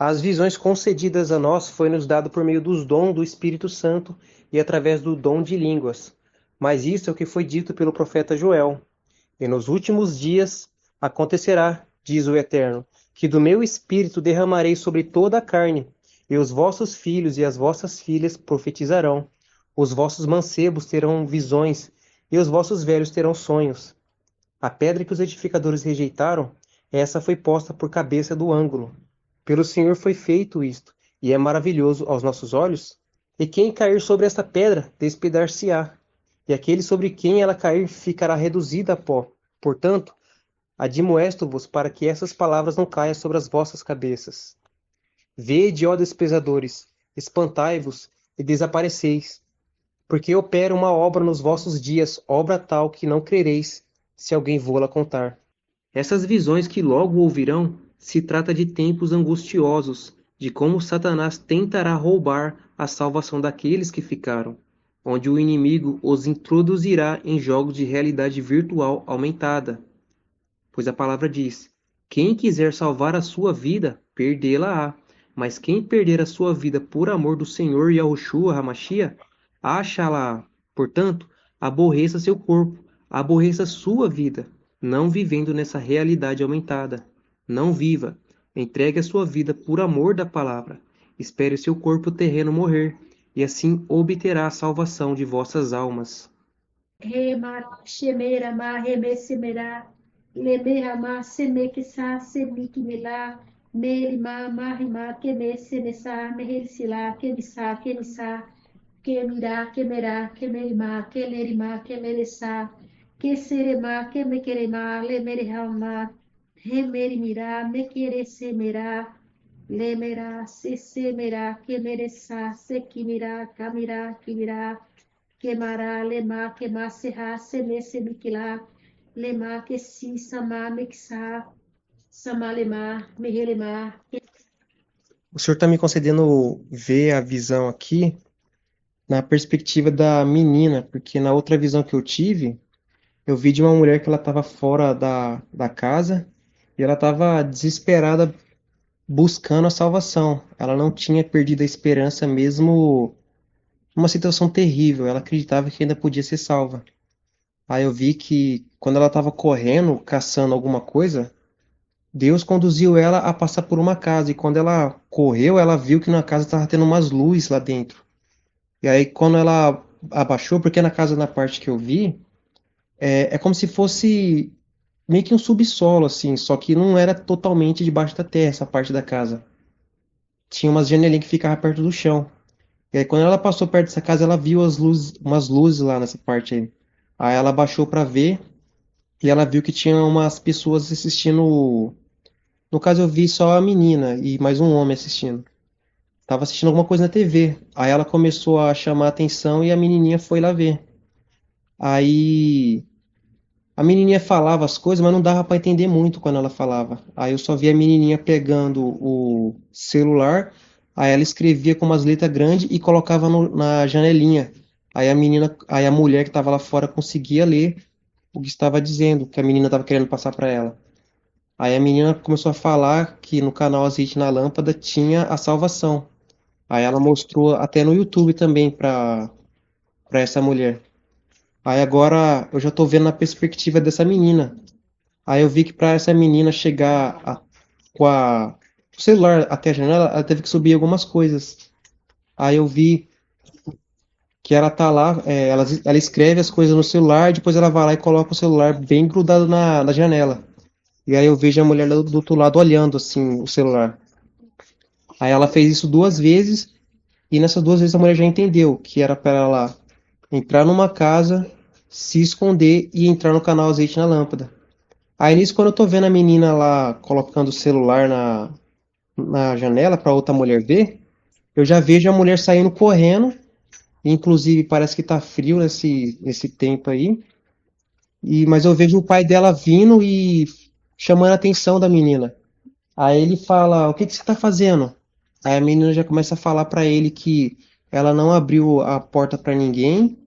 As visões concedidas a nós foi-nos dado por meio dos dons do Espírito Santo e através do dom de línguas. Mas isso é o que foi dito pelo profeta Joel. E nos últimos dias acontecerá, diz o Eterno, que do meu espírito derramarei sobre toda a carne, e os vossos filhos e as vossas filhas profetizarão. Os vossos mancebos terão visões, e os vossos velhos terão sonhos. A pedra que os edificadores rejeitaram, essa foi posta por cabeça do ângulo. Pelo Senhor foi feito isto, e é maravilhoso aos nossos olhos. E quem cair sobre esta pedra, despedar-se-á, e aquele sobre quem ela cair ficará reduzido a pó. Portanto, admoesto-vos para que essas palavras não caiam sobre as vossas cabeças. Vede, ó desprezadores, espantai-vos e desapareceis, porque opera uma obra nos vossos dias, obra tal que não crereis, se alguém vô-la contar. Essas visões que logo ouvirão se trata de tempos angustiosos, de como Satanás tentará roubar a salvação daqueles que ficaram, onde o inimigo os introduzirá em jogos de realidade virtual aumentada. Pois a palavra diz: quem quiser salvar a sua vida, perdê-la-á. Mas quem perder a sua vida por amor do Senhor Yahushua Hamashia, achá-la-á. Portanto, aborreça seu corpo, aborreça sua vida, não vivendo nessa realidade aumentada. Não viva. Entregue a sua vida por amor da palavra. Espere seu corpo terreno morrer, e assim obterá a salvação de vossas almas. Remara, Shemera, Ma, Remesemera, Lemeha, Ma, Semeksa, Semikimela, Merima, Mahima, Keme, Semesa, Mehelisila, Kemisa, Kemisa, Kemira, Kemera, Kemerima, Kelerima, Kemeresa, Keserema, Kemekerema, Lemerihama, Remerimira, Mekeresemera, Lemera, Sesemera, Kemeresa, Sekimira, Kamira, Kimira, Quemará, lemar, queimar, serrar, semer, semiquilar, lemar, que si, samar, mexar, samar, lemar, merrelemar. O senhor está me concedendo ver a visão aqui na perspectiva da menina, porque na outra visão que eu tive, eu vi de uma mulher que ela estava fora da casa e ela estava desesperada buscando a salvação. Ela não tinha perdido a esperança mesmo numa situação terrível. Ela acreditava que ainda podia ser salva. Aí eu vi que quando ela estava correndo, caçando alguma coisa, Deus conduziu ela a passar por uma casa. E quando ela correu, ela viu que na casa estava tendo umas luzes lá dentro. E aí quando ela abaixou, porque na casa, na parte que eu vi, é como se fosse meio que um subsolo, assim, só que não era totalmente debaixo da terra, essa parte da casa. Tinha umas janelinhas que ficavam perto do chão. E aí, quando ela passou perto dessa casa, ela viu as luzes, umas luzes lá nessa parte aí. Aí ela baixou pra ver e ela viu que tinha umas pessoas assistindo. No caso, eu vi só a menina e mais um homem assistindo. Tava assistindo alguma coisa na TV. Aí ela começou a chamar a atenção e a menininha foi lá ver. Aí a menininha falava as coisas, mas não dava para entender muito quando ela falava. Aí eu só via a menininha pegando o celular, aí ela escrevia com umas letras grandes e colocava na janelinha. Aí a mulher que estava lá fora conseguia ler o que estava dizendo, que a menina estava querendo passar para ela. Aí a menina começou a falar que no canal Azeite na Lâmpada tinha a salvação. Aí ela mostrou até no YouTube também para essa mulher. Aí agora eu já tô vendo na perspectiva dessa menina. Aí eu vi que para essa menina chegar com o celular até a janela, ela teve que subir algumas coisas. Aí eu vi que ela tá lá, ela escreve as coisas no celular, depois ela vai lá e coloca o celular bem grudado na janela. E aí eu vejo a mulher do outro lado olhando assim o celular. Aí ela fez isso duas vezes, e nessas duas vezes a mulher já entendeu que era para ela entrar numa casa, se esconder e entrar no canal Azeite na Lâmpada. Aí nisso, quando eu tô vendo a menina lá colocando o celular na janela para outra mulher ver, eu já vejo a mulher saindo correndo, inclusive parece que tá frio nesse tempo aí, mas eu vejo o pai dela vindo e chamando a atenção da menina. Aí ele fala: "O que que você tá fazendo?" Aí a menina já começa a falar para ele que ela não abriu a porta para ninguém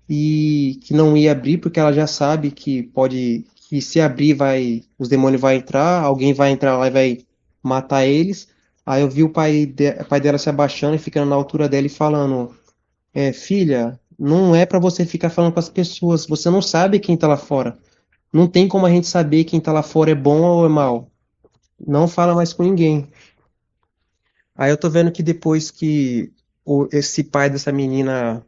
e que não ia abrir porque ela já sabe que se abrir vai os demônios vai entrar, alguém vai entrar lá e vai matar eles. Aí eu vi o pai dela se abaixando e ficando na altura dela e falando: filha, não é pra você ficar falando com as pessoas, você não sabe quem tá lá fora. Não tem como a gente saber quem tá lá fora é bom ou é mal. Não fala mais com ninguém. Aí eu tô vendo que depois que esse pai dessa menina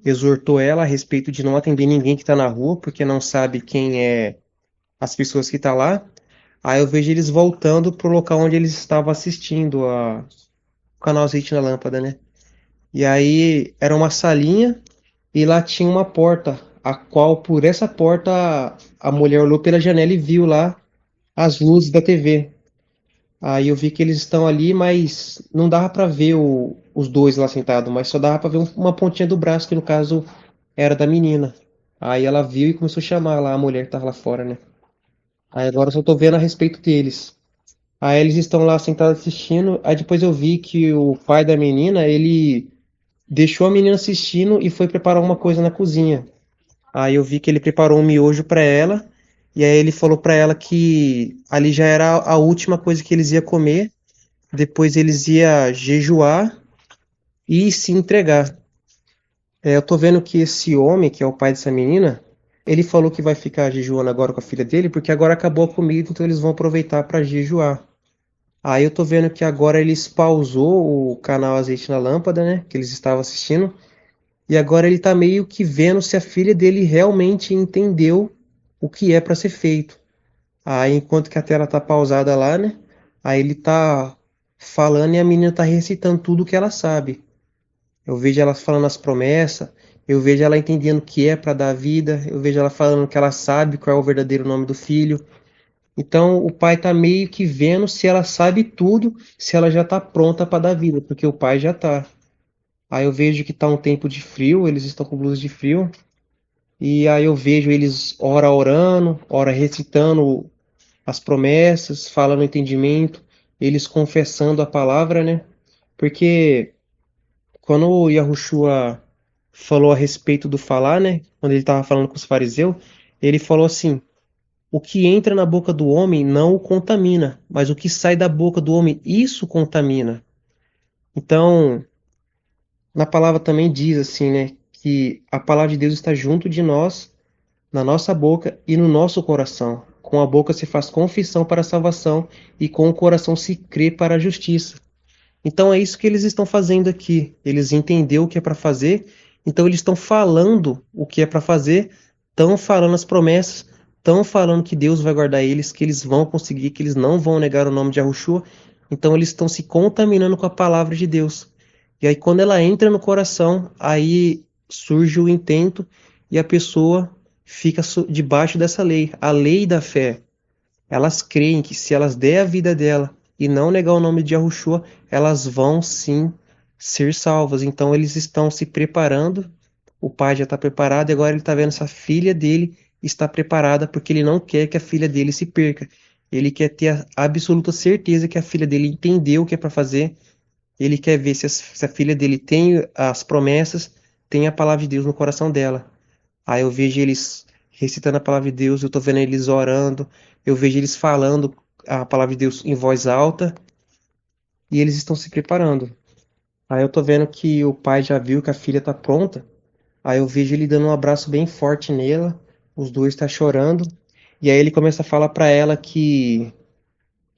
exortou ela a respeito de não atender ninguém que tá na rua, porque não sabe quem é as pessoas que tá lá. Aí eu vejo eles voltando pro local onde eles estavam assistindo o canal Azeite na Lâmpada, né? E aí era uma salinha e lá tinha uma porta, a qual por essa porta a mulher olhou pela janela e viu lá as luzes da TV. Aí eu vi que eles estão ali, mas não dava pra ver os dois lá sentados, mas só dava pra ver uma pontinha do braço, que no caso era da menina. Aí ela viu e começou a chamar lá a mulher que tava lá fora, né? Aí agora eu só tô vendo a respeito deles. Aí eles estão lá sentados assistindo. Aí depois eu vi que o pai da menina, ele deixou a menina assistindo e foi preparar uma coisa na cozinha. Aí eu vi que ele preparou um miojo pra ela. E aí ele falou pra ela que ali já era a última coisa que eles iam comer. Depois eles iam jejuar e se entregar. Eu tô vendo que esse homem, que é o pai dessa menina, ele falou que vai ficar jejuando agora com a filha dele, porque agora acabou a comida, então eles vão aproveitar para jejuar. Aí eu tô vendo que agora eles pausou o canal Azeite na Lâmpada, né? Que eles estavam assistindo. E agora ele tá meio que vendo se a filha dele realmente entendeu o que é para ser feito. Aí enquanto que a tela tá pausada lá, né? Aí ele tá falando e a menina tá recitando tudo o que ela sabe. Eu vejo ela falando as promessas, eu vejo ela entendendo o que é para dar vida, eu vejo ela falando que ela sabe qual é o verdadeiro nome do filho. Então o pai tá meio que vendo se ela sabe tudo, se ela já tá pronta para dar vida, porque o pai já tá. Aí eu vejo que tá um tempo de frio, eles estão com blusa de frio, e aí eu vejo eles ora orando, ora recitando as promessas, falando o entendimento, eles confessando a palavra, né? Porque quando o Yahushua falou a respeito do falar, né? Quando ele estava falando com os fariseus, ele falou assim: o que entra na boca do homem não o contamina, mas o que sai da boca do homem, isso contamina. Então, na palavra também diz assim, né? Que a palavra de Deus está junto de nós, na nossa boca e no nosso coração. Com a boca se faz confissão para a salvação e com o coração se crê para a justiça. Então é isso que eles estão fazendo aqui. Eles entenderam o que é para fazer, então eles estão falando o que é para fazer, estão falando as promessas, estão falando que Deus vai guardar eles, que eles vão conseguir, que eles não vão negar o nome de Yahushua. Então eles estão se contaminando com a palavra de Deus. E aí quando ela entra no coração, aí surge o intento e a pessoa fica debaixo dessa lei, a lei da fé. Elas creem que se elas der a vida dela e não negar o nome de Yahushua, elas vão sim ser salvas. Então eles estão se preparando, o pai já está preparado e agora ele está vendo se a filha dele está preparada, porque ele não quer que a filha dele se perca. Ele quer ter a absoluta certeza que a filha dele entendeu o que é para fazer. Ele quer ver se a filha dele tem as promessas, tem a palavra de Deus no coração dela. Aí eu vejo eles recitando a palavra de Deus, eu tô vendo eles orando, eu vejo eles falando a palavra de Deus em voz alta e eles estão se preparando. Aí eu tô vendo que o pai já viu que a filha tá pronta. Aí eu vejo ele dando um abraço bem forte nela, os dois tá chorando. E aí ele começa a falar pra ela que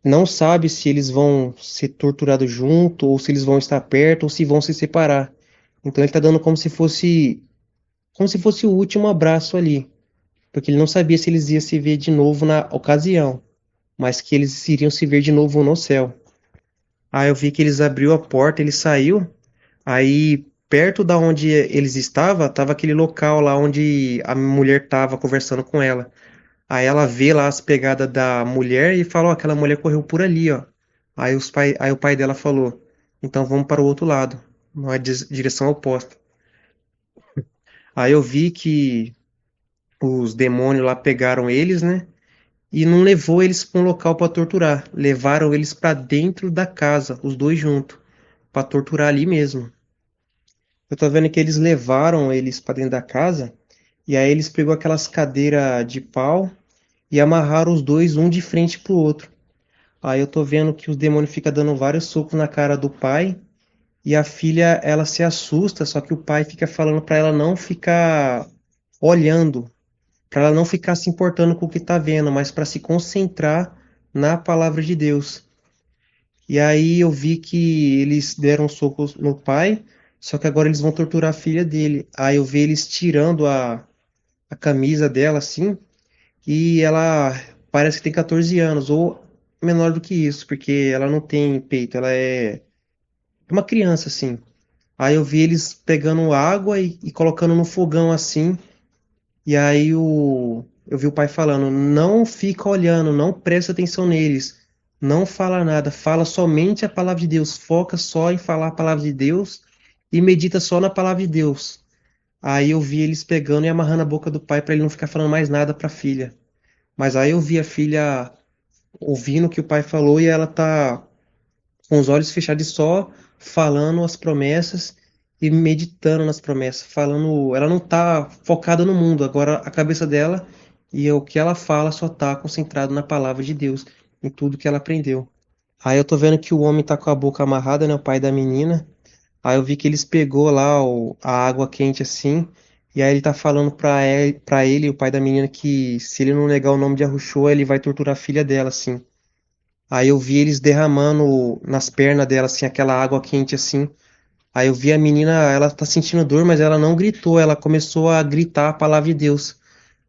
não sabe se eles vão ser torturados junto, ou se eles vão estar perto, ou se vão se separar. Então ele tá dando como se fosse o último abraço ali. Porque ele não sabia se eles iam se ver de novo na ocasião, mas que eles iriam se ver de novo no céu. Aí eu vi que eles abriu a porta, ele saiu, aí perto da onde eles estavam, tava aquele local lá onde a mulher estava conversando com ela. Aí ela vê lá as pegadas da mulher e fala, ó, aquela mulher correu por ali, ó. Aí o pai dela falou, então vamos para o outro lado, na direção oposta. Aí eu vi que os demônios lá pegaram eles, né? E não levou eles para um local para torturar. Levaram eles para dentro da casa, os dois juntos, para torturar ali mesmo. Eu tô vendo que eles levaram eles para dentro da casa e aí eles pegou aquelas cadeiras de pau e amarraram os dois um de frente pro outro. Aí eu tô vendo que os demônios ficam dando vários socos na cara do pai. E a filha, ela se assusta, só que o pai fica falando pra ela não ficar olhando, pra ela não ficar se importando com o que tá vendo, mas pra se concentrar na palavra de Deus. E aí eu vi que eles deram socos no pai, só que agora eles vão torturar a filha dele. Aí eu vi eles tirando a camisa dela assim, e ela parece que tem 14 anos, ou menor do que isso, porque ela não tem peito, ela é uma criança assim. Aí eu vi eles pegando água e colocando no fogão assim. E aí eu vi o pai falando: não fica olhando, não presta atenção neles, não fala nada, fala somente a palavra de Deus, foca só em falar a palavra de Deus e medita só na palavra de Deus. Aí eu vi eles pegando e amarrando a boca do pai para ele não ficar falando mais nada para a filha. Mas aí eu vi a filha ouvindo o que o pai falou e ela tá com os olhos fechados e só falando as promessas e meditando nas promessas, falando, ela não tá focada no mundo, agora a cabeça dela e o que ela fala só tá concentrado na palavra de Deus, em tudo que ela aprendeu. Aí eu tô vendo que o homem tá com a boca amarrada, né, o pai da menina. Aí eu vi que eles pegou lá a água quente assim, e aí ele tá falando pra ele, o pai da menina, que se ele não negar o nome de Arruxô, ele vai torturar a filha dela, assim. Aí eu vi eles derramando nas pernas dela, assim, aquela água quente, assim. Aí eu vi a menina, ela tá sentindo dor, mas ela não gritou, ela começou a gritar a palavra de Deus.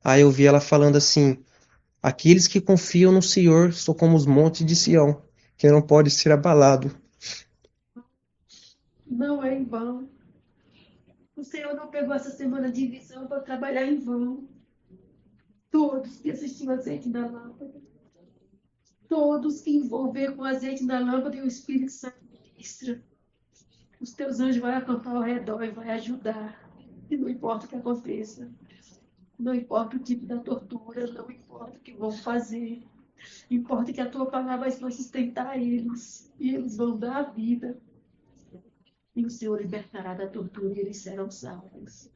Aí eu vi ela falando assim: aqueles que confiam no Senhor são como os montes de Sião, que não pode ser abalado. Não é em vão. O Senhor não pegou essa semana de visão para trabalhar em vão. Todos que assistiram azeite da lâmpada, todos que envolver com azeite da lâmpada e o Espírito Santo ministra, os teus anjos vão acampar ao redor e vai ajudar. E não importa o que aconteça, não importa o tipo da tortura, não importa o que vão fazer, importa que a tua palavra vai sustentar eles e eles vão dar a vida. E o Senhor libertará da tortura e eles serão salvos.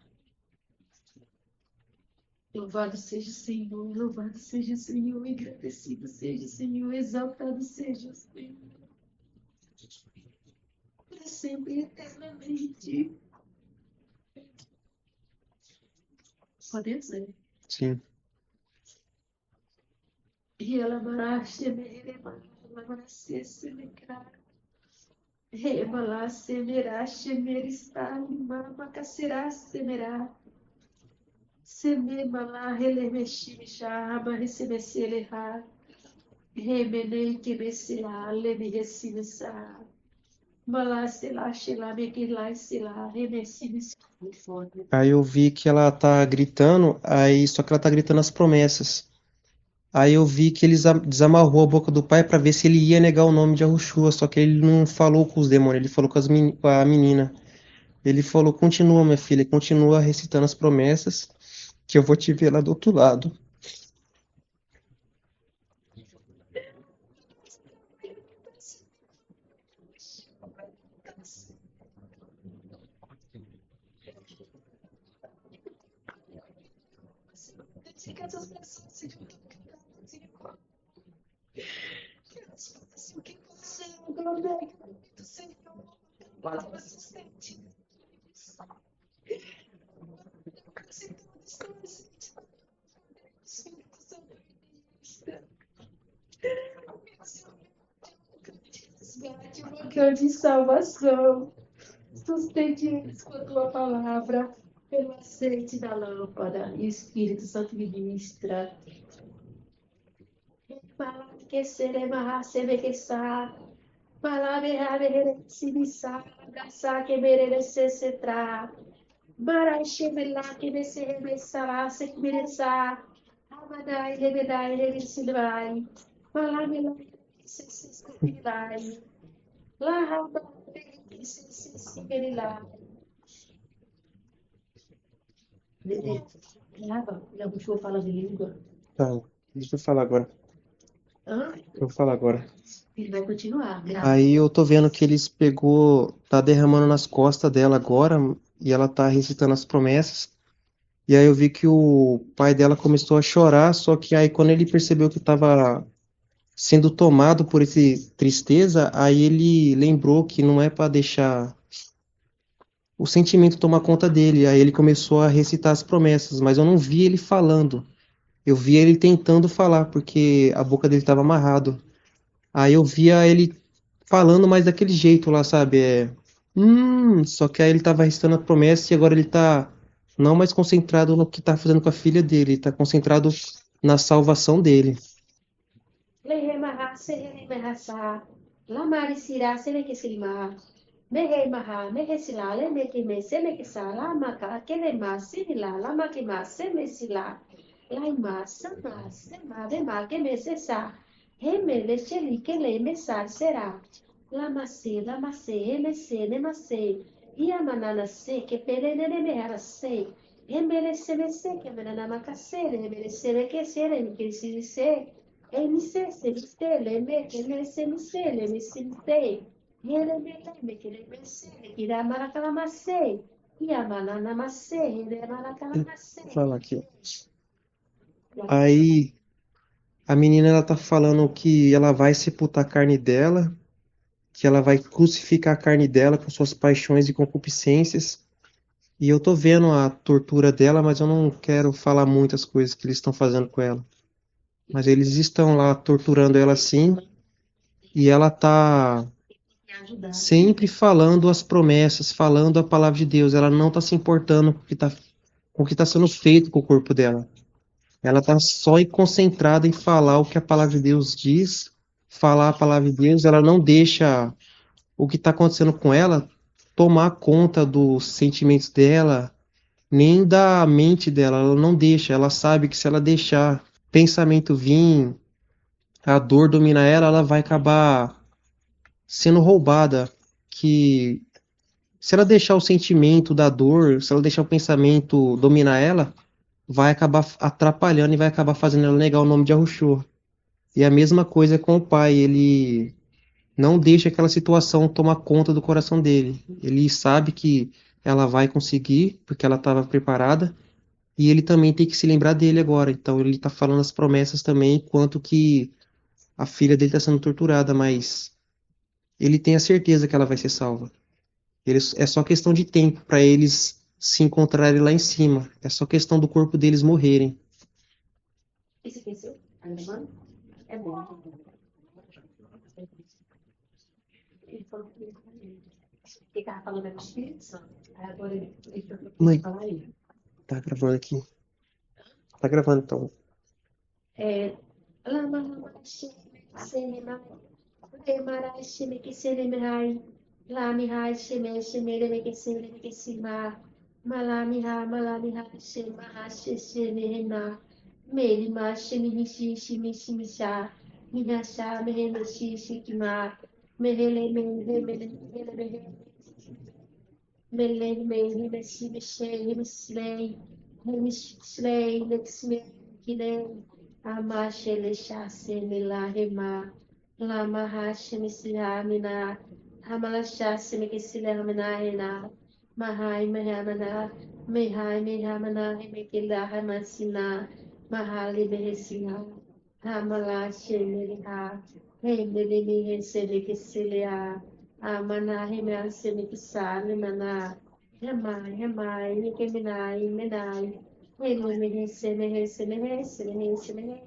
Louvado seja o Senhor, louvado seja o Senhor, engrandecido seja o Senhor, exaltado seja o Senhor, para sempre e eternamente. Pode dizer. Sim. E ela marache, ela marache, se me cara. Rebala, semerá, shemeristá, mama, cacerá, semerá. Sememala, relemexi, chama, recebecelerá. Remene, que mecerá, leme, recibirá. Malá, selá, xelá, mequilá, selá, remeci, muito forte. Aí eu vi que ela tá gritando, aí só que ela tá gritando as promessas. Aí eu vi que eles desamarrou a boca do pai pra ver se ele ia negar o nome de Yahushua, só que ele não falou com os demônios, ele falou com, com a menina. Ele falou: continua, minha filha, continua recitando as promessas, que eu vou te ver lá do outro lado. Que essas pessoas sejam tocadas, que elas façam o que você glória do Senhor, palavra sustente. Se todos estão resgate, uma grande salvação. Sustente eles com a tua palavra, pelo azeite da lâmpada, e o Espírito Santo ministra. Fala que serema, sevequeçá. Fala, verá, sibissá, abraçar, que merecer cetra. Maraxemelá, que me remessará, se mereçá. Amadai, rebedai, rebesilvai. Fala, melá, se cuidai. Lá, raba, se merilai. Já puxou fala de língua? Tá, deixa eu falar agora. Hã? Eu vou falar agora. Ele vai continuar. Aí eu tô vendo que eles pegou, tá derramando nas costas dela agora, e ela tá recitando as promessas. E aí eu vi que o pai dela começou a chorar, só que aí quando ele percebeu que tava sendo tomado por esse tristeza, aí ele lembrou que não é para deixar o sentimento tomar conta dele. Aí ele começou a recitar as promessas, mas eu não vi ele falando. Eu via ele tentando falar, porque a boca dele estava amarrado. Aí eu via ele falando mais daquele jeito lá, sabe? Só que aí ele tava recitando a promessa e agora ele tá não mais concentrado no que tá fazendo com a filha dele, ele tá concentrado na salvação dele. Lehemaha, Sehelemaha, Lamari Sira, Selekesima, Mehemaha, Mehesila, Lemekime, Semekisa, Lamaka, Kelema, Sila, Lamakima, Semesila, Laima, Sama, Sema, Dema, Kemesesa, Hemele, Sheli, Kele, Mesar, Será, Lamase, Lamase, Emese, Nemase, Iamanana, Se, Kepere, Nemehara, Se, Emele, Semese, Kemenana, Makasere, Emele, Sere, Kesere, Mikisi, Emise, Semiste, Leme, Kele, Semise, Lemisinte, Vou falar aqui. Aí a menina ela tá falando que ela vai sepultar a carne dela, que ela vai crucificar a carne dela com suas paixões e concupiscências. E eu tô vendo a tortura dela, mas eu não quero falar muitas coisas que eles estão fazendo com ela. Mas eles estão lá torturando ela sim, e ela tá sempre falando as promessas, falando a palavra de Deus. Ela não tá se importando com o que tá sendo feito com o corpo dela. Ela tá só concentrada em falar o que a palavra de Deus diz, falar a palavra de Deus. Ela não deixa o que está acontecendo com ela tomar conta dos sentimentos dela, nem da mente dela. Ela não deixa. Ela sabe que se ela deixar pensamento vir, a dor dominar ela, ela vai acabar sendo roubada. Que se ela deixar o sentimento da dor, se ela deixar o pensamento dominar ela, vai acabar atrapalhando e vai acabar fazendo ela negar o nome de Yahushua. E a mesma coisa com o pai, ele não deixa aquela situação tomar conta do coração dele. Ele sabe que ela vai conseguir, porque ela estava preparada, e ele também tem que se lembrar dele agora. Então ele está falando as promessas também, enquanto que a filha dele está sendo torturada, mas ele tem a certeza que ela vai ser salva. É só questão de tempo para eles se encontrarem lá em cima. É só questão do corpo deles morrerem. Esse aqui é seu? Alemão? É bom. Ele falou que estava falando do Espírito Santo. Aí agora ele Mãe, falar aí. tá gravando aqui. Tá gravando então. Lama, lama, Senema, Lemara, Shemeke, Selemai, Lamihai, Sheme, Shemeremeke, Selemeke, Sima, Malamiha, Malamiha, Shemaha, Shemehena, Melima, Shemihi, Shimisha, Mihasha, Mehemeshi, Shikima, Mehele, Mehele, Mehele, Mele, Mele, Meshi, Meshe, Mesley, Mesley, Lexme, Kine, Amashele, Shase, Melahema, Lama, Hashem, Silamina, Hamala, Shase, Mekesilamina, Hena, Mahai, Mehamana, Mehai, Mehamana, Mekila, Hamasina, Mahali, Behesina, Hamala, Shemeliha, Hemeli, Mehesele, Kesilea, Amana, Hemel, Semikisali, Mana, Hemai, Hemai, Nikeminai, Menai, Helu, Mehese, Mehese, Mehese, Mehese, Mehese,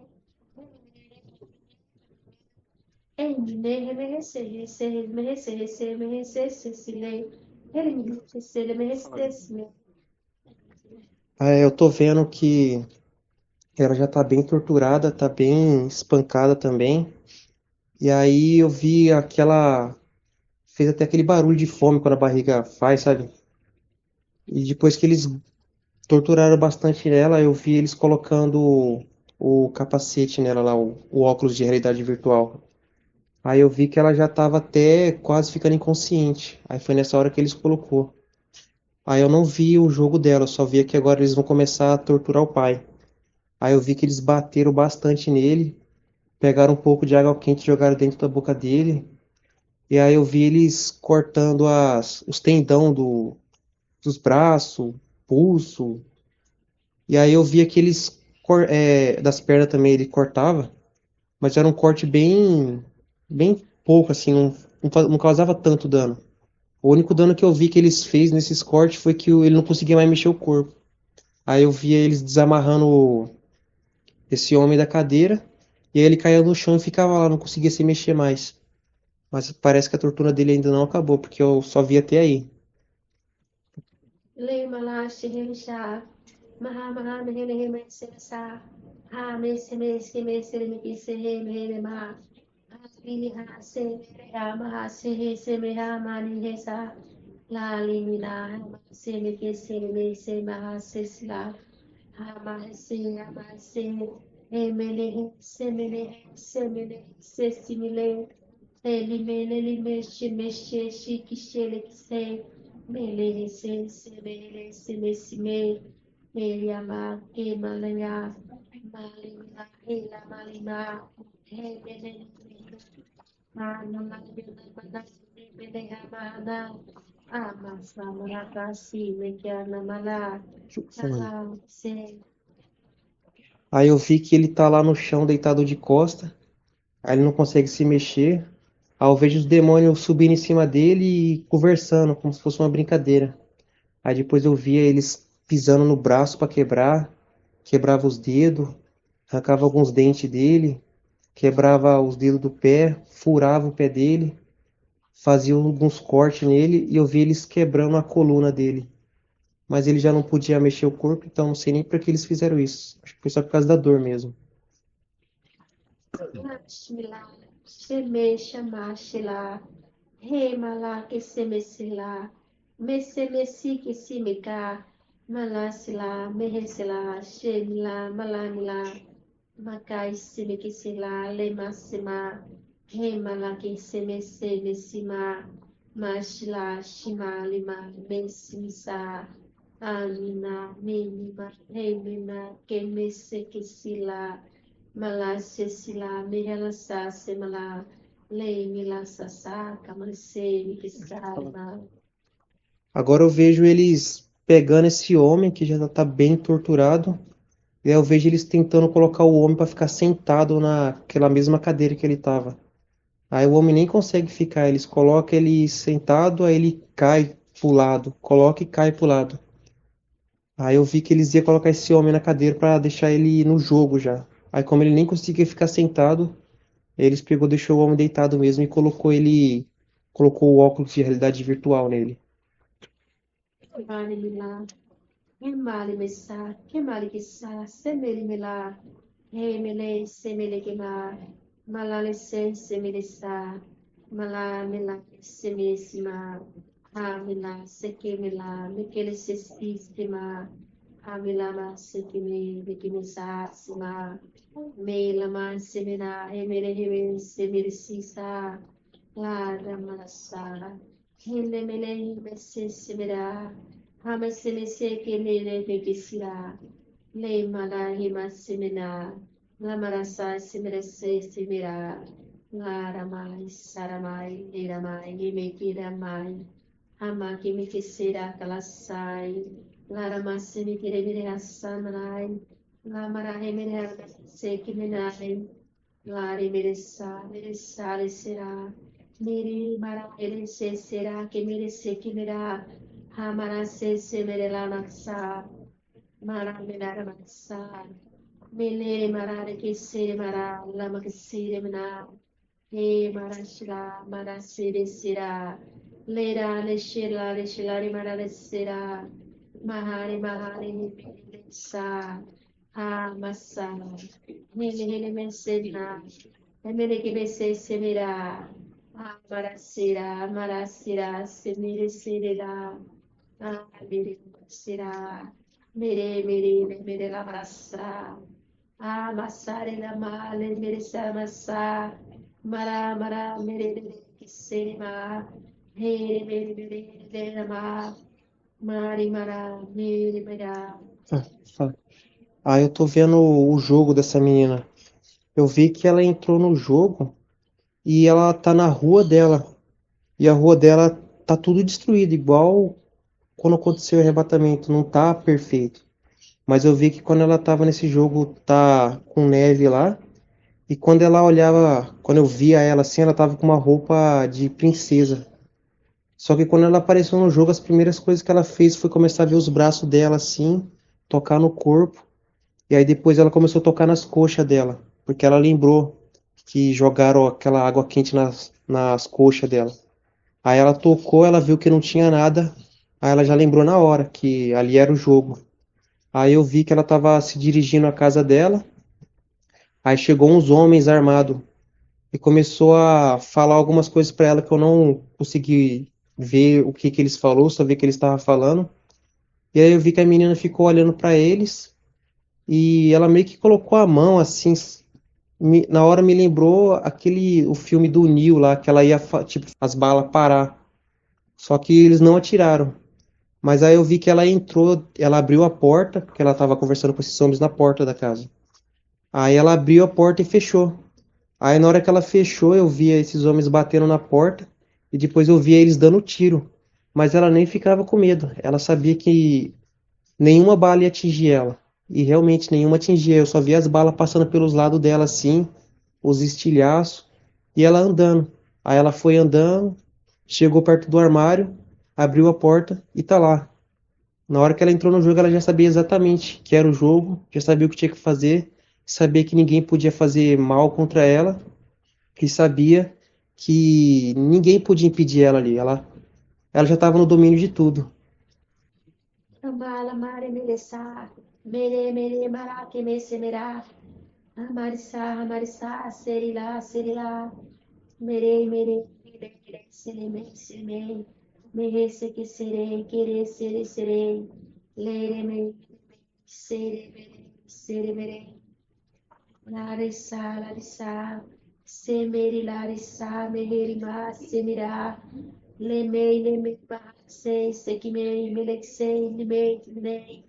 Emine, Mehese, Hese, Mehese, Hese, Mehese, Sesile, Ele, Sesile, Mehese, Eu tô vendo que ela já tá bem torturada, tá bem espancada também. E aí eu vi aquela. Fez até aquele barulho de fome quando a barriga faz, sabe? E depois que eles torturaram bastante ela, eu vi eles colocando o capacete nela lá, o óculos de realidade virtual. Aí eu vi que ela já tava até quase ficando inconsciente. Aí foi nessa hora que eles colocou. Aí eu não vi o jogo dela, eu só vi que agora eles vão começar a torturar o pai. Aí eu vi que eles bateram bastante nele, pegaram um pouco de água quente e jogaram dentro da boca dele. E aí eu vi eles cortando os tendão dos braços, pulso. E aí eu vi aqueles das pernas também ele cortava. mas era um corte bem pouco, assim, não causava tanto dano. O único dano que eu vi que eles fez nesses cortes foi que ele não conseguia mais mexer o corpo. Aí eu via eles desamarrando esse homem da cadeira, e aí ele caía no chão e ficava lá, não conseguia se mexer mais. Mas parece que a tortura dele ainda não acabou, porque eu só vi até aí. Le mala shihisha. Maha maha mehele heme semesa. Ha me seme seme seme ki sehe mehele ma. Ha lili ha se mere ha maha sehe seme ha mani hesa. La lili la ha ma seme ki seme se maha sesla. Ha ma se ha ma se. Emele he semele he semele se simile. Elimele lime shime she shi ki shele ki se. Mele se se mele se me si me yama ke malaya malima hela malima he mele mana malina mana mele hamana ama samara kasi me kyana mala kala se. Aí eu vi que ele tá lá no chão, deitado de costa. Aí ele não consegue se mexer. Aí eu vejo os demônios subindo em cima dele e conversando, como se fosse uma brincadeira. Aí depois eu via eles pisando no braço pra quebrar, quebrava os dedos, arrancava alguns dentes dele, quebrava os dedos do pé, furava o pé dele, fazia alguns cortes nele e eu vi eles quebrando a coluna dele. Mas ele já não podia mexer o corpo, então não sei nem por que eles fizeram isso. Acho que foi só por causa da dor mesmo. Shila, Sheme Shama Shila, He Mala Kesemesila, Mesemesi Kesimika, Malasila, Mehesila, Shemila, Malamila, Makai Semikisila, Lemasima, He Mala Kesemese Mesima, Mashila, Shima Lima, Mesimisa, Amina, Minima, Hemina, Kemese Kisila, Mala sesila mihela sa semala lei mila sasa kamalse mikisarma. Agora eu vejo eles pegando esse homem que já tá bem torturado. E aí eu vejo eles tentando colocar o homem para ficar sentado naquela mesma cadeira que ele tava. Aí o homem nem consegue ficar, eles colocam ele sentado, aí ele cai pro lado, coloca e cai pro lado. Aí eu vi que eles iam colocar esse homem na cadeira para deixar ele no jogo já. Aí como ele nem conseguia ficar sentado, eles pegou, deixou o homem deitado mesmo e colocou o óculos de realidade virtual nele. Mali mila mali misa kemali kisa semeli mila he mele semele kema malale se semele sa mala mila semesima ha mila seke mila mikele se sistema ha mila ma seke me mikele sa sima me lama semena he mele he semele sisa la ramalasa hele mele he se semera Hamasemese kemele vekisila, le mala hima semena, la marasa semerese semera, la ramai saramai, le ramai, himeki ramai, hama kimiki sera kalasai, la ramasemi kiremire hasanai, la marahemere se kimenai, la remere sale sera, miri mara ele se sera, kemere se kimera, Hamara se semerela naksa, mara menara naksa, mele mara ke se mara lama ke se mena, he mara shira mara se de sira, lera le shila re mara le sira, mahari le sa, ha masa, hele me se na, mele ke me se semera, ha mara sira, se mere se de la. Mere será, mere la massa, amassare la male, mere sa massa, mara, mere que será, mere la ma, mara, mera. Ah, fala. Aí eu tô vendo o jogo dessa menina. Eu vi que ela entrou no jogo e ela tá na rua dela. E a rua dela tá tudo destruído, igual quando aconteceu o arrebatamento, não tá perfeito. Mas eu vi que quando ela tava nesse jogo, tá com neve lá. E quando ela olhava, quando eu via ela assim, ela tava com uma roupa de princesa. Só que quando ela apareceu no jogo, as primeiras coisas que ela fez foi começar a ver os braços dela assim, tocar no corpo. E aí depois ela começou a tocar nas coxas dela, porque ela lembrou que jogaram aquela água quente nas coxas dela. Aí ela tocou, ela viu que não tinha nada, aí ela já lembrou na hora que ali era o jogo. Aí eu vi que ela estava se dirigindo à casa dela, aí chegou uns homens armados e começou a falar algumas coisas para ela que eu não consegui ver o que que eles falou, só vi que eles estavam falando. E aí eu vi que a menina ficou olhando para eles e ela meio que colocou a mão assim, na hora me lembrou o filme do Neo lá, que ela ia, tipo, as balas parar. Só que eles não atiraram. Mas aí eu vi que ela entrou, ela abriu a porta, porque ela estava conversando com esses homens na porta da casa. Aí ela abriu a porta e fechou. Aí na hora que ela fechou, eu via esses homens batendo na porta e depois eu via eles dando tiro. Mas ela nem ficava com medo. Ela sabia que nenhuma bala ia atingir ela. E realmente nenhuma atingia. Eu só via as balas passando pelos lados dela assim, os estilhaços, e ela andando. Aí ela foi andando, chegou perto do armário, abriu a porta e tá lá. Na hora que ela entrou no jogo, ela já sabia exatamente que era o jogo, já sabia o que tinha que fazer, sabia que ninguém podia fazer mal contra ela e sabia que ninguém podia impedir ela ali. Ela já estava no domínio de tudo. Ambala mare melesa, mere mere mara que me semera, amarisa amarisa, serila serila, mere mere mere mere seleme seleme, mere se que serei, querer sere serei, lere me sere mere sere mere, larissa larissa, semeri larissa meheri ma semira, lemei lemei ma sei sekimei melexei limei limei.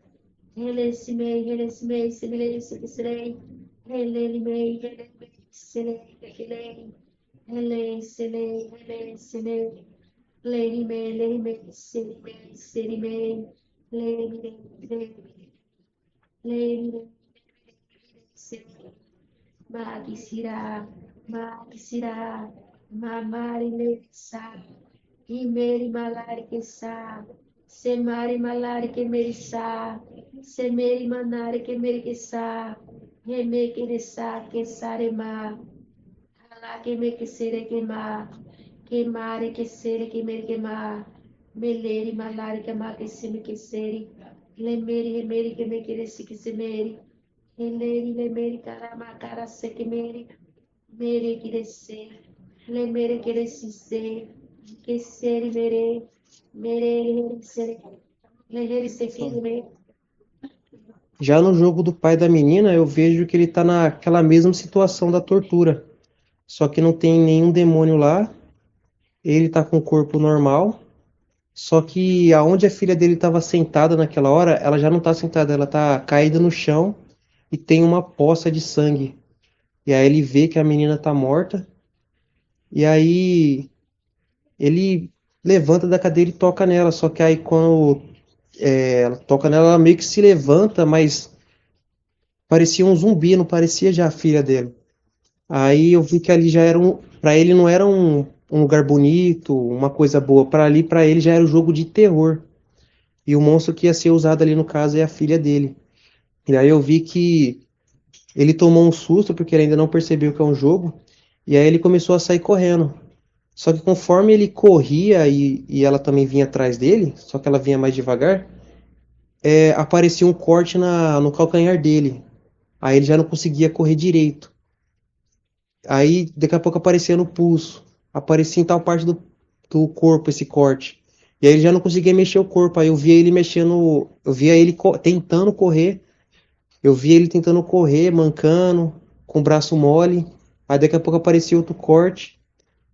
Helesimei, helesimei, semelei, semelei, helelimei, helemei, selei, helei, helei, selei, helei, selei, leirimei, leirimei, serimei, serimei, leirimei, leirimei, leirimei, selei, magisirá, magisirá, mamari, leisa, imeri, malari, que sa, semari, malari, que merissa, semeri, manari, que merissa, reme, que dessa, que sarema, alá, que me, que sere, que ma, que mare, que sere, que mer, que ma, meleri, malari, que ma, que se me, que sere, lemeri, remeri, que me, que desse, que se meri, releri, lemeri, carama, cara, se, que meri, mere, que desse, lemere, que desse, se, que sere, mere, mere, sere, lehere, se, que me, Já no jogo do pai da menina, eu vejo que ele tá naquela mesma situação da tortura. Só que não tem nenhum demônio lá, ele tá com o corpo normal. Só que aonde a filha dele estava sentada naquela hora, ela já não tá sentada, ela tá caída no chão e tem uma poça de sangue. E aí ele vê que a menina tá morta, e aí ele levanta da cadeira e toca nela. Só que aí quando ela toca nela, ela meio que se levanta, mas parecia um zumbi, não parecia já a filha dele. Aí eu vi que ali já era para ele não era um lugar bonito, uma coisa boa. Para ali, para ele já era um jogo de terror. E o monstro que ia ser usado ali no caso é a filha dele. E aí eu vi que ele tomou um susto porque ele ainda não percebeu que é um jogo. E aí ele começou a sair correndo. Só que conforme ele corria e ela também vinha atrás dele, só que ela vinha mais devagar, aparecia um corte no calcanhar dele. Aí ele já não conseguia correr direito. Aí daqui a pouco aparecia no pulso. Aparecia em tal parte do corpo esse corte. E aí ele já não conseguia mexer o corpo. Aí eu via ele mexendo. Eu via ele tentando correr. Eu via ele tentando correr, mancando, com o braço mole. Aí daqui a pouco aparecia outro corte.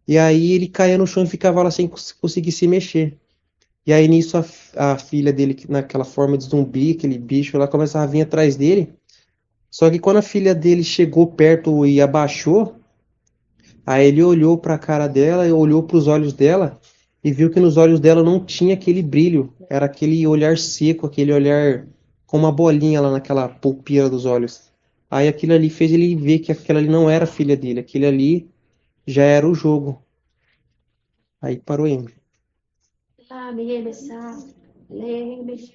E aí ele caía no chão e ficava lá sem conseguir se mexer. E aí nisso a filha dele, naquela forma de zumbi, aquele bicho, ela começava a vir atrás dele. Só que quando a filha dele chegou perto e abaixou, aí ele olhou para a cara dela, olhou para os olhos dela e viu que nos olhos dela não tinha aquele brilho, era aquele olhar seco, aquele olhar com uma bolinha lá naquela pupila dos olhos. Aí aquilo ali fez ele ver que aquela ali não era filha dele, aquele ali já era o jogo. Aí parou aí. La mi mesa, le mi mesa,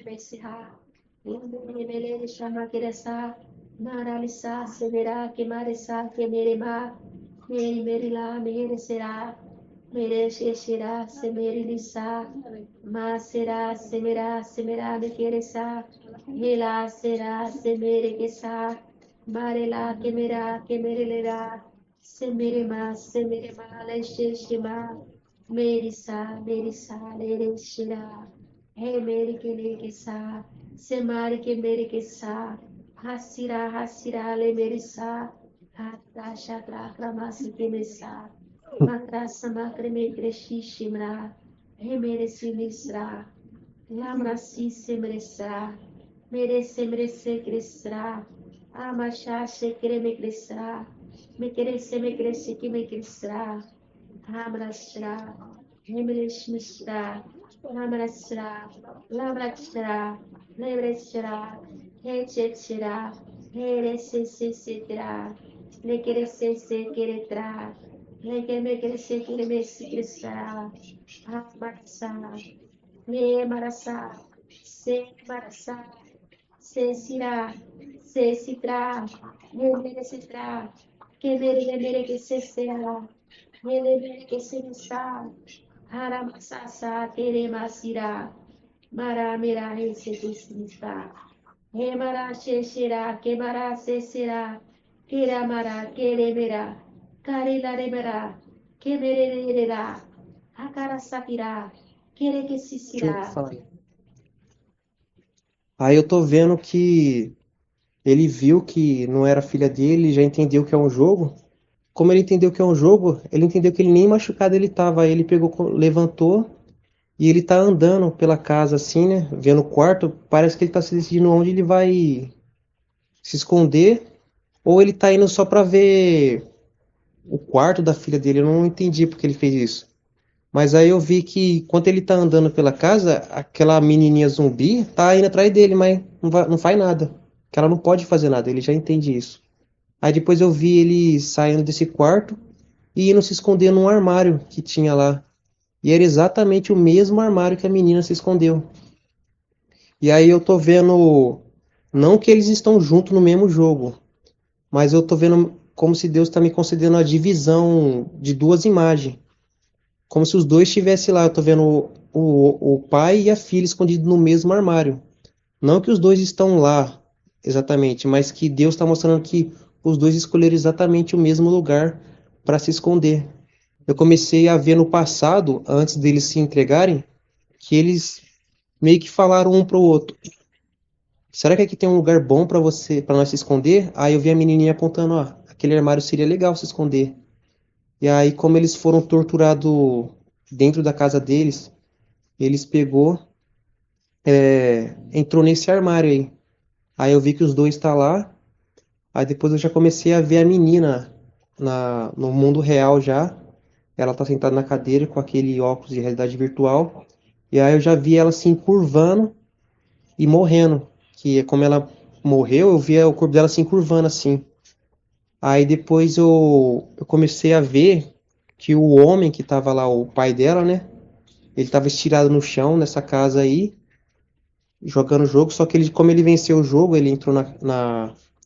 le mi le shama keresa, maralisa severa que maresa que mere ma, mere la mere será, mere sheshira se mere lisa, ma será se mera me keresa, hela será se mere kesa, marela que mere lera, se mere ma le sheshima. Merisa, Merisa, Lereshira, He Merikesa, Semarike Merikesa, Hasira, Hasira, Le Merisa, Hatasha, Kramasi Kemesa, Makrasa Makreme Kreshishimra, He Meresi Misra, Lamrasi Semresa, Merece Merece Cresra, Amasha Shekreme Cresra, Me cresce, me cresce, que me crescerá. Hamrashra, Himrishmishra, Hamrashra, Lamrashra, Lebreshra, Hechechra, Heresesitra, Lekeresese Keretra, Lekemekresese Kiremesitra, Hamarasa, Lemarasa, Semarasa, Sesira, Sesitra, Hemeresitra, Kemeremere que se será. Ele que se está, Haramasasa, Teremasira, Maramira, esse está. Remara, Xexera, Quemara, Cesera, Queramara, Queremera, Carilaremera, Quemererá, Hakarasakira, Quere que se Deixa eu será. falar aí. Aí eu tô vendo que ele viu que não era filha dele, já entendeu que é um jogo. Como ele entendeu que é um jogo, ele entendeu que ele nem machucado ele tava. Aí ele pegou, levantou e ele tá andando pela casa assim, né? Vendo o quarto. Parece que ele tá se decidindo onde ele vai se esconder. Ou ele tá indo só pra ver o quarto da filha dele. Eu não entendi porque ele fez isso. Mas aí eu vi que enquanto ele tá andando pela casa, aquela menininha zumbi tá indo atrás dele, mas não faz nada. Que ela não pode fazer nada, ele já entende isso. Aí depois eu vi ele saindo desse quarto e indo se esconder num armário que tinha lá. E era exatamente o mesmo armário que a menina se escondeu. E aí eu tô vendo, não que eles estão juntos no mesmo jogo, mas eu tô vendo como se Deus está me concedendo a divisão de duas imagens. Como se os dois estivessem lá. Eu tô vendo o pai e a filha escondidos no mesmo armário. Não que os dois estão lá exatamente, mas que Deus está mostrando que os dois escolheram exatamente o mesmo lugar para se esconder. Eu comecei a ver no passado, antes deles se entregarem, que eles meio que falaram um pro outro: será que aqui tem um lugar bom para você, para nós se esconder? Aí eu vi a menininha apontando: ó, aquele armário seria legal se esconder. E aí, como eles foram torturados dentro da casa deles, eles pegou, entrou nesse armário aí. Aí eu vi que os dois tá lá. Aí depois eu já comecei a ver a menina no mundo real já. Ela tá sentada na cadeira com aquele óculos de realidade virtual. E aí eu já vi ela se encurvando e morrendo. Que é como ela morreu, eu via o corpo dela se encurvando assim. Aí depois eu comecei a ver que o homem que tava lá, o pai dela, né? Ele tava estirado no chão nessa casa aí, jogando o jogo. Só que ele, como ele venceu o jogo, ele entrou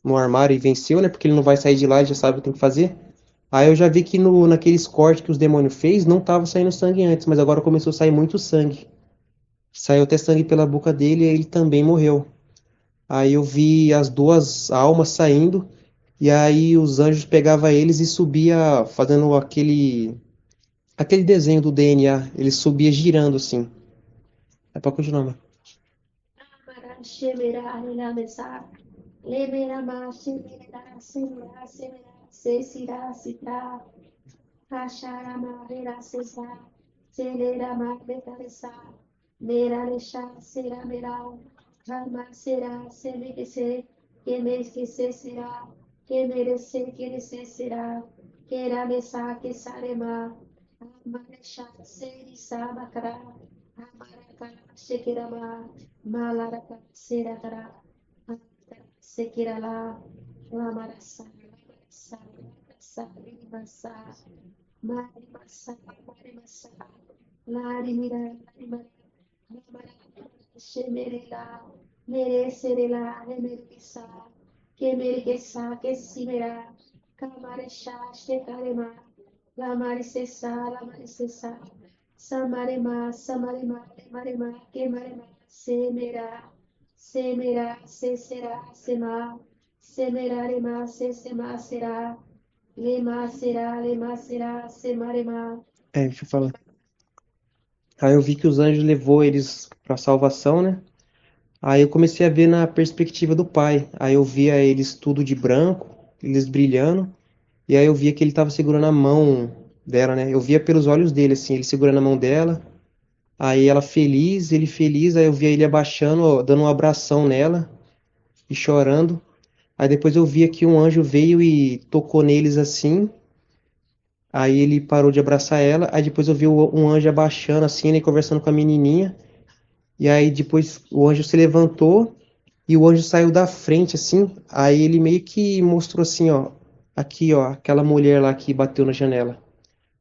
no armário e venceu, né? Porque ele não vai sair de lá, ele já sabe o que tem que fazer. Aí eu já vi que naqueles cortes que os demônios fez, não tava saindo sangue antes, mas agora começou a sair muito sangue. Saiu até sangue pela boca dele e ele também morreu. Aí eu vi as duas almas saindo, e aí os anjos pegavam eles e subia fazendo aquele desenho do DNA. Ele subia girando assim. É pra continuar, mano. Amara, Shemera, Elamesa, Lemera, Ma, Shemera, Semera, Semera, Sesira, Sitra, Kasharama, Vera, Sesa, Selerama, Betaresa, Mera, Resha, Sera, Mera, Rama, Sera, Semekese, Kemekese, Sera, Kemerese, Kerese, Sera, Keramesa, Kesarema, Amaresha, Serisa, Bakara, Amaraka, Shekirama, Malaraka, Serakara, Sekirala, Lamarassa, Lamarassa, Lamarassa, Limassa, Marimassa, Marimassa, Larimira, Larimara, Lamara, Shemerela, Merecerela, Remerissa, Kemerigessa, Kessimera, Kamaresha, Shekarema, Lamarisessa, Lamarisessa, Samarema, Samarema, Lemarema, Kemarema, Semera, Semera, Sesera, Sema, Semera, Rema, Sesema, Será, Lema, Será, Lema, Será, Semarema. Deixa eu falar. Aí eu vi que os anjos levou eles para salvação, né? Aí eu comecei a ver na perspectiva do pai. Aí eu via eles tudo de branco, eles brilhando. E aí eu via que ele estava segurando a mão dela, né? Eu via pelos olhos dele, assim, ele segurando a mão dela. Aí ela feliz, ele feliz. Aí eu via ele abaixando, ó, dando um abração nela e chorando. Aí depois eu via que um anjo veio e tocou neles assim. Aí ele parou de abraçar ela. Aí depois eu vi um anjo abaixando assim, né, conversando com a menininha. E aí depois o anjo se levantou e o anjo saiu da frente assim. Aí ele meio que mostrou assim, ó, aqui, ó, aquela mulher lá que bateu na janela.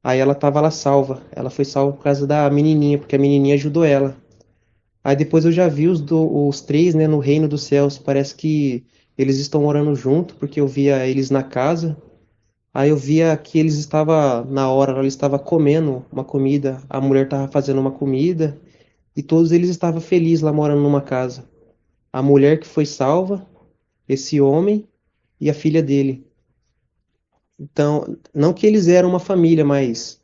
Aí ela tava lá salva. Ela foi salva por causa da menininha, porque a menininha ajudou ela. Aí depois eu já vi os três, né, no reino dos céus. Parece que eles estão morando junto, porque eu via eles na casa. Aí eu via que eles estavam, na hora, eles estavam comendo uma comida. A mulher estava fazendo uma comida. E todos eles estavam felizes lá morando numa casa. A mulher que foi salva, esse homem e a filha dele. Então, não que eles eram uma família, mas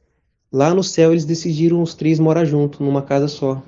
lá no céu eles decidiram os três morar junto, numa casa só.